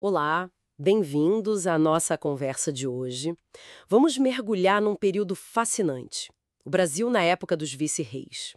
Olá, bem-vindos à nossa conversa de hoje. Vamos mergulhar num período fascinante. O Brasil na época dos vice-reis.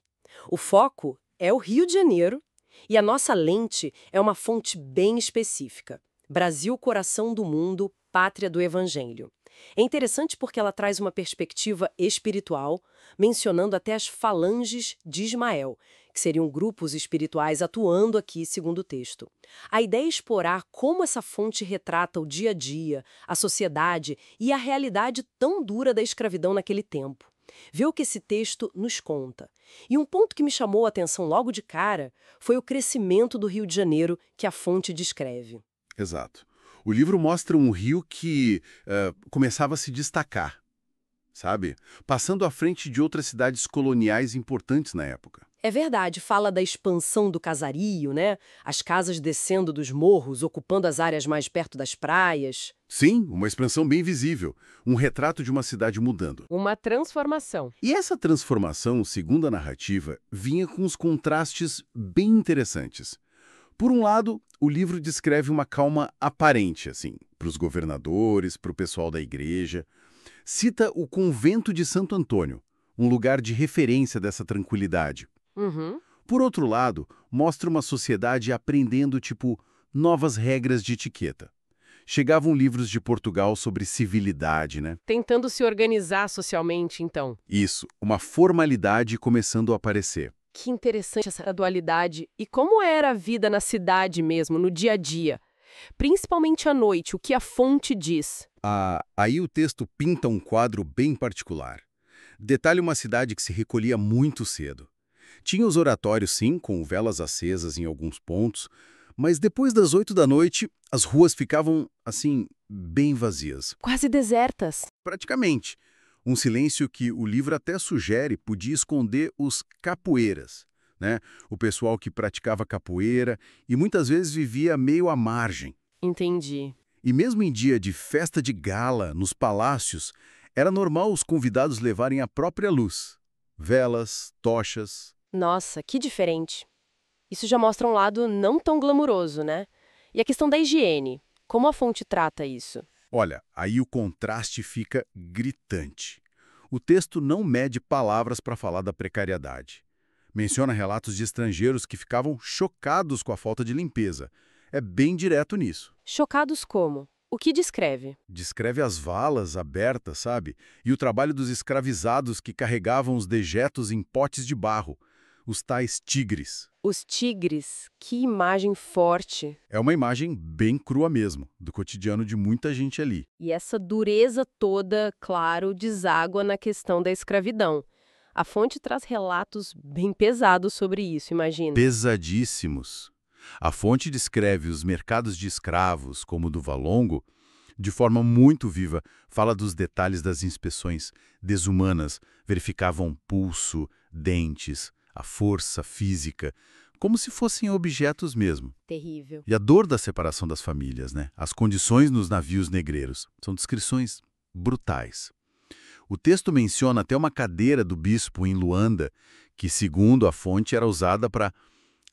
O foco é o Rio de Janeiro e a nossa lente é uma fonte bem específica. Brasil, coração do mundo, pátria do Evangelho. É interessante porque ela traz uma perspectiva espiritual, mencionando até as falanges de Ismael, que seriam grupos espirituais atuando aqui, segundo o texto. A ideia é explorar como essa fonte retrata o dia a dia, a sociedade e a realidade tão dura da escravidão naquele tempo. Ver o que esse texto nos conta. E um ponto que me chamou a atenção logo de cara foi o crescimento do Rio de Janeiro que a fonte descreve. Exato. O livro mostra um rio que começava a se destacar, sabe? Passando à frente de outras cidades coloniais importantes na época. É verdade, fala da expansão do casario, né? As casas descendo dos morros, ocupando as áreas mais perto das praias. Sim, uma expansão bem visível, um retrato de uma cidade mudando. Uma transformação. E essa transformação, segundo a narrativa, vinha com uns contrastes bem interessantes. Por um lado, o livro descreve uma calma aparente, assim, para os governadores, para o pessoal da igreja. Cita o convento de Santo Antônio, um lugar de referência dessa tranquilidade. Uhum. Por outro lado, mostra uma sociedade aprendendo, tipo, novas regras de etiqueta. Chegavam livros de Portugal sobre civilidade, né? Tentando se organizar socialmente, então. Isso, uma formalidade começando a aparecer. Que interessante essa dualidade. E como era a vida na cidade mesmo, no dia a dia? Principalmente à noite, o que a fonte diz. Aí o texto pinta um quadro bem particular. Detalha uma cidade que se recolhia muito cedo. Tinha os oratórios, sim, com velas acesas em alguns pontos, mas depois das 8 da noite, as ruas ficavam, assim, bem vazias. Quase desertas. Praticamente. Um silêncio que o livro até sugere podia esconder os capoeiras, né? O pessoal que praticava capoeira e muitas vezes vivia meio à margem. Entendi. E mesmo em dia de festa de gala, nos palácios, era normal os convidados levarem a própria luz. Velas, tochas. Nossa, que diferente. Isso já mostra um lado não tão glamuroso, né? E a questão da higiene. Como a fonte trata isso? Olha, aí o contraste fica gritante. O texto não mede palavras para falar da precariedade. Menciona relatos de estrangeiros que ficavam chocados com a falta de limpeza. É bem direto nisso. Chocados como? O que descreve? Descreve as valas abertas, sabe? E o trabalho dos escravizados que carregavam os dejetos em potes de barro, os tais tigres. Os tigres, que imagem forte. É uma imagem bem crua mesmo, do cotidiano de muita gente ali. E essa dureza toda, claro, deságua na questão da escravidão. A fonte traz relatos bem pesados sobre isso, imagina. Pesadíssimos. A fonte descreve os mercados de escravos, como o do Valongo, de forma muito viva. Fala dos detalhes das inspeções desumanas, verificavam pulso, dentes, a força física, como se fossem objetos mesmo. Terrível. E a dor da separação das famílias, né? As condições nos navios negreiros. São descrições brutais. O texto menciona até uma cadeira do bispo em Luanda, que, segundo a fonte, era usada para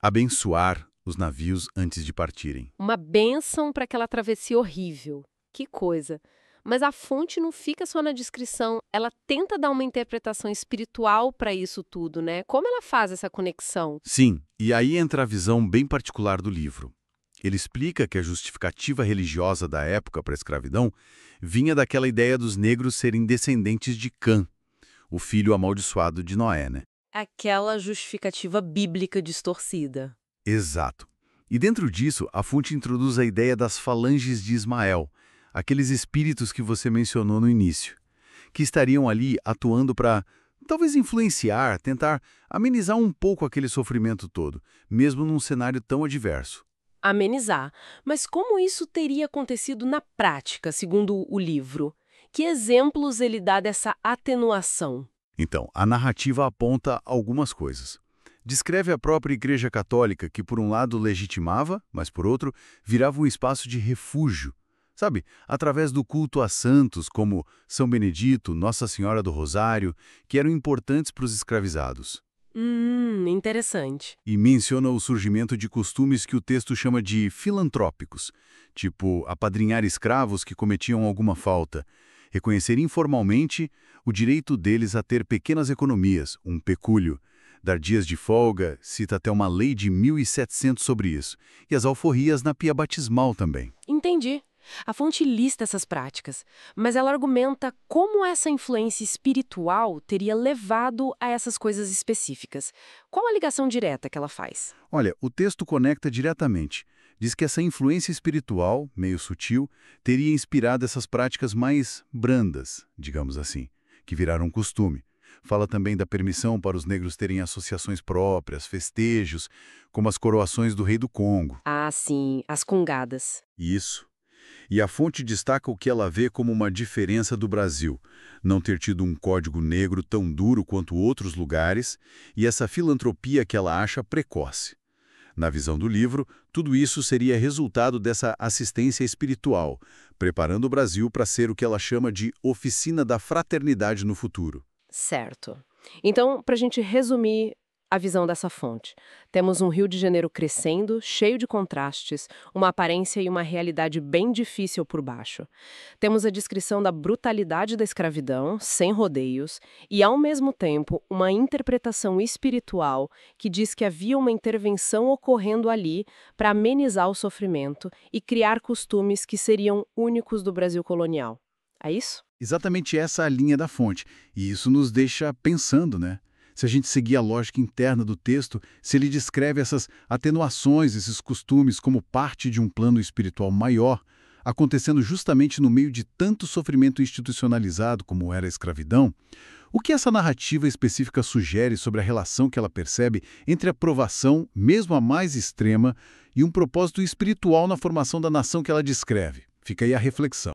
abençoar os navios antes de partirem. Uma bênção para aquela travessia horrível. Que coisa. Mas a fonte não fica só na descrição, ela tenta dar uma interpretação espiritual para isso tudo, né? Como ela faz essa conexão? Sim, e aí entra a visão bem particular do livro. Ele explica que a justificativa religiosa da época para a escravidão vinha daquela ideia dos negros serem descendentes de Cã, o filho amaldiçoado de Noé, né? Aquela justificativa bíblica distorcida. Exato. E dentro disso, a fonte introduz a ideia das falanges de Ismael, aqueles espíritos que você mencionou no início, que estariam ali atuando para, talvez influenciar, tentar amenizar um pouco aquele sofrimento todo, mesmo num cenário tão adverso. Amenizar. Mas como isso teria acontecido na prática, segundo o livro? Que exemplos ele dá dessa atenuação? Então, a narrativa aponta algumas coisas. Descreve a própria Igreja Católica que, por um lado, legitimava, mas, por outro, virava um espaço de refúgio, sabe? Através do culto a santos como São Benedito, Nossa Senhora do Rosário, que eram importantes para os escravizados. Interessante. E menciona o surgimento de costumes que o texto chama de filantrópicos, tipo apadrinhar escravos que cometiam alguma falta, reconhecer informalmente o direito deles a ter pequenas economias, um pecúlio, dar dias de folga, cita até uma lei de 1700 sobre isso, e as alforrias na pia batismal também. Entendi. A fonte lista essas práticas, mas ela argumenta como essa influência espiritual teria levado a essas coisas específicas. Qual a ligação direta que ela faz? Olha, o texto conecta diretamente. Diz que essa influência espiritual, meio sutil, teria inspirado essas práticas mais brandas, digamos assim, que viraram costume. Fala também da permissão para os negros terem associações próprias, festejos, como as coroações do rei do Congo. Ah, sim, as congadas. Isso. E a fonte destaca o que ela vê como uma diferença do Brasil, não ter tido um código negro tão duro quanto outros lugares, e essa filantropia que ela acha precoce. Na visão do livro, tudo isso seria resultado dessa assistência espiritual, preparando o Brasil para ser o que ela chama de oficina da fraternidade no futuro. Certo. Então, para a gente resumir a visão dessa fonte, temos um Rio de Janeiro crescendo, cheio de contrastes, uma aparência e uma realidade bem difícil por baixo. Temos a descrição da brutalidade da escravidão, sem rodeios, e, ao mesmo tempo, uma interpretação espiritual que diz que havia uma intervenção ocorrendo ali para amenizar o sofrimento e criar costumes que seriam únicos do Brasil colonial. É isso? Exatamente essa é a linha da fonte, e isso nos deixa pensando, né? Se a gente seguir a lógica interna do texto, se ele descreve essas atenuações, esses costumes como parte de um plano espiritual maior, acontecendo justamente no meio de tanto sofrimento institucionalizado como era a escravidão, o que essa narrativa específica sugere sobre a relação que ela percebe entre a provação, mesmo a mais extrema, e um propósito espiritual na formação da nação que ela descreve? Fica aí a reflexão.